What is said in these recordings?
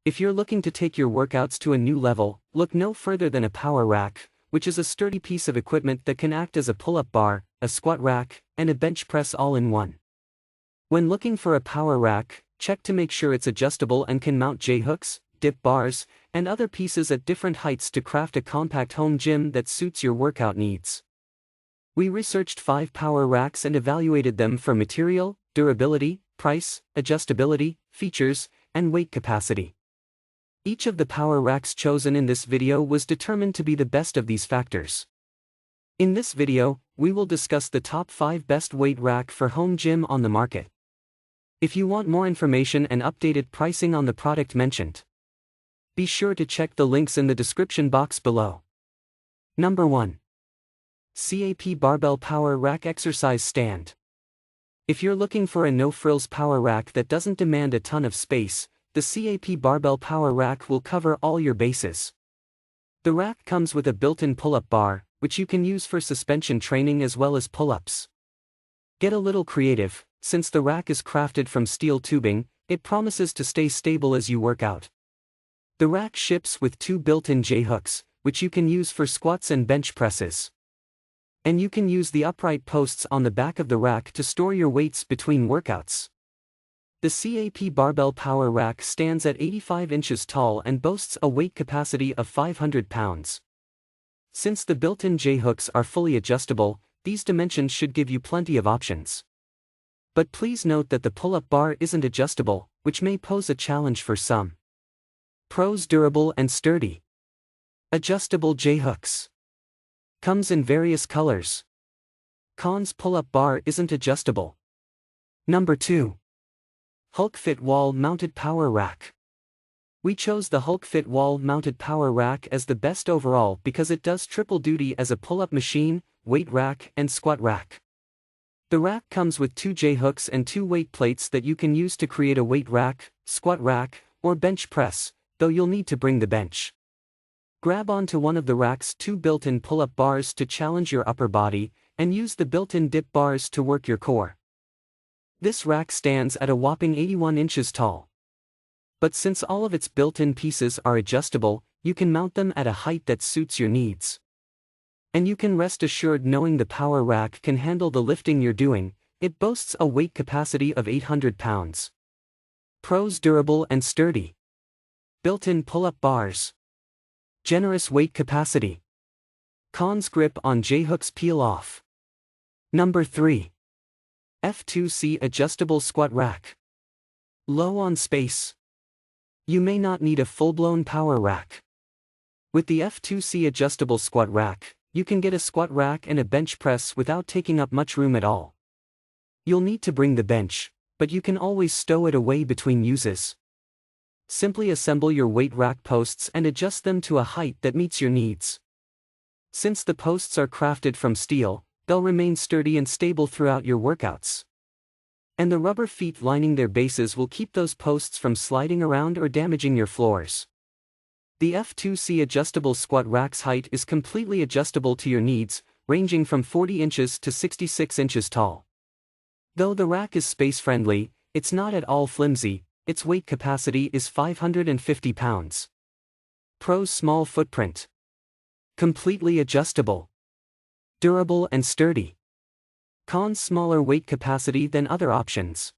If you're looking to take your workouts to a new level, look no further than a power rack, which is a sturdy piece of equipment that can act as a pull-up bar, a squat rack, and a bench press all in one. When looking for a power rack, check to make sure it's adjustable and can mount J-hooks, dip bars, and other pieces at different heights to craft a compact home gym that suits your workout needs. We researched 5 power racks and evaluated them for material, durability, price, adjustability, features, and weight capacity. Each of the power racks chosen in this video was determined to be the best of these factors. In this video, we will discuss the top 5 best weight rack for home gym on the market. If you want more information and updated pricing on the product mentioned, be sure to check the links in the description box below. Number 1. CAP Barbell Power Rack Exercise Stand. If you're looking for a no-frills power rack that doesn't demand a ton of space, the CAP Barbell Power Rack will cover all your bases. The rack comes with a built-in pull-up bar, which you can use for suspension training as well as pull-ups. Get a little creative. Since the rack is crafted from steel tubing, it promises to stay stable as you work out. The rack ships with 2 built-in J-hooks, which you can use for squats and bench presses. And you can use the upright posts on the back of the rack to store your weights between workouts. The CAP Barbell Power Rack stands at 85 inches tall and boasts a weight capacity of 500 pounds. Since the built-in J-hooks are fully adjustable, these dimensions should give you plenty of options. But please note that the pull-up bar isn't adjustable, which may pose a challenge for some. Pros: durable and sturdy. Adjustable J-hooks. Comes in various colors. Cons: pull-up bar isn't adjustable. Number 2. Hulk Fit Wall-Mounted Power Rack. We chose the Hulk Fit Wall-Mounted Power Rack as the best overall because it does triple duty as a pull-up machine, weight rack, and squat rack. The rack comes with 2 J-hooks and 2 weight plates that you can use to create a weight rack, squat rack, or bench press, though you'll need to bring the bench. Grab onto one of the rack's 2 built-in pull-up bars to challenge your upper body, and use the built-in dip bars to work your core. This rack stands at a whopping 81 inches tall. But since all of its built-in pieces are adjustable, you can mount them at a height that suits your needs. And you can rest assured knowing the power rack can handle the lifting you're doing. It boasts a weight capacity of 800 pounds. Pros: durable and sturdy. Built-in pull-up bars. Generous weight capacity. Cons: grip on J-hooks peel off. Number 3. F2C Adjustable Squat Rack. Low on space. You may not need a full-blown power rack. With the F2C Adjustable Squat Rack, you can get a squat rack and a bench press without taking up much room at all. You'll need to bring the bench, but you can always stow it away between uses. Simply assemble your weight rack posts and adjust them to a height that meets your needs. Since the posts are crafted from steel, they'll remain sturdy and stable throughout your workouts. And the rubber feet lining their bases will keep those posts from sliding around or damaging your floors. The F2C Adjustable Squat Rack's height is completely adjustable to your needs, ranging from 40 inches to 66 inches tall. Though the rack is space-friendly, it's not at all flimsy. Its weight capacity is 550 pounds. Pros: small footprint. Completely adjustable. Durable and sturdy. Cons: smaller weight capacity than other options.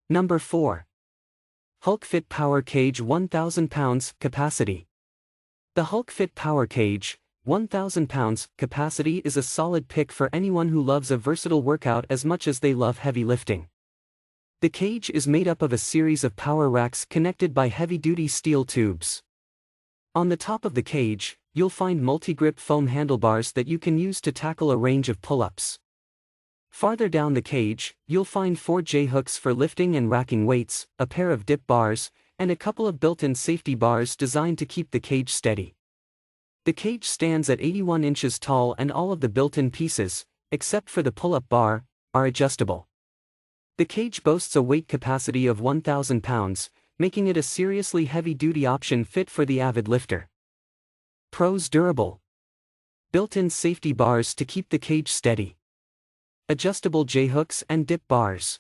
Number 4. Hulk Fit Power Cage 1000 pounds capacity. The Hulk Fit Power Cage, 1000 pounds capacity is a solid pick for anyone who loves a versatile workout as much as they love heavy lifting. The cage is made up of a series of power racks connected by heavy-duty steel tubes. On the top of the cage, you'll find multi-grip foam handlebars that you can use to tackle a range of pull-ups. Farther down the cage, you'll find 4 J-hooks for lifting and racking weights, a pair of dip bars, and a couple of built-in safety bars designed to keep the cage steady. The cage stands at 81 inches tall and all of the built-in pieces, except for the pull-up bar, are adjustable. The cage boasts a weight capacity of 1000 pounds, making it a seriously heavy-duty option fit for the avid lifter. Pros: durable. Built-in safety bars to keep the cage steady. Adjustable J-hooks and dip bars.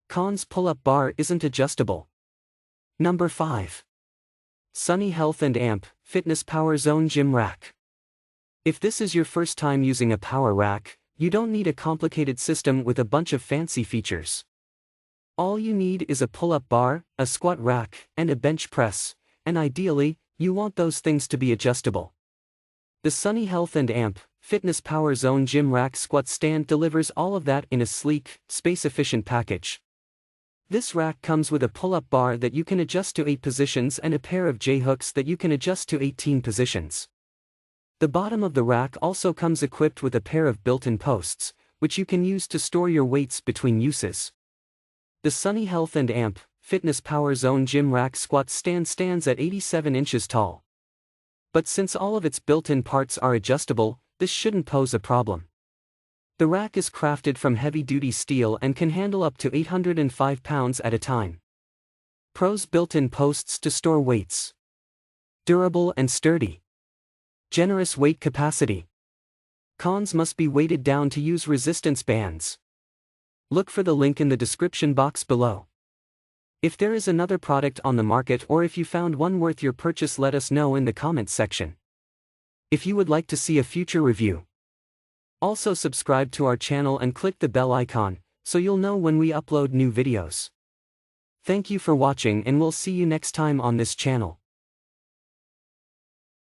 Cons: pull-up bar isn't adjustable. Number 5. Sunny Health and Amp Fitness Power Zone Gym Rack. If this is your first time using a power rack, you don't need a complicated system with a bunch of fancy features. All you need is a pull-up bar, a squat rack, and a bench press, and ideally, you want those things to be adjustable. The Sunny Health and Amp Fitness Power Zone Gym Rack Squat Stand delivers all of that in a sleek, space-efficient package. This rack comes with a pull-up bar that you can adjust to 8 positions and a pair of J-hooks that you can adjust to 18 positions. The bottom of the rack also comes equipped with a pair of built-in posts, which you can use to store your weights between uses. The Sunny Health and Amp Fitness Power Zone Gym Rack Squat Stand stands at 87 inches tall. But since all of its built-in parts are adjustable, this shouldn't pose a problem. The rack is crafted from heavy-duty steel and can handle up to 805 pounds at a time. Pros: built-in posts to store weights. Durable and sturdy. Generous weight capacity. Cons: must be weighted down to use resistance bands. Look for the link in the description box below. If there is another product on the market or if you found one worth your purchase, let us know in the comments section. If you would like to see a future review, also subscribe to our channel and click the bell icon, so you'll know when we upload new videos. Thank you for watching and we'll see you next time on this channel.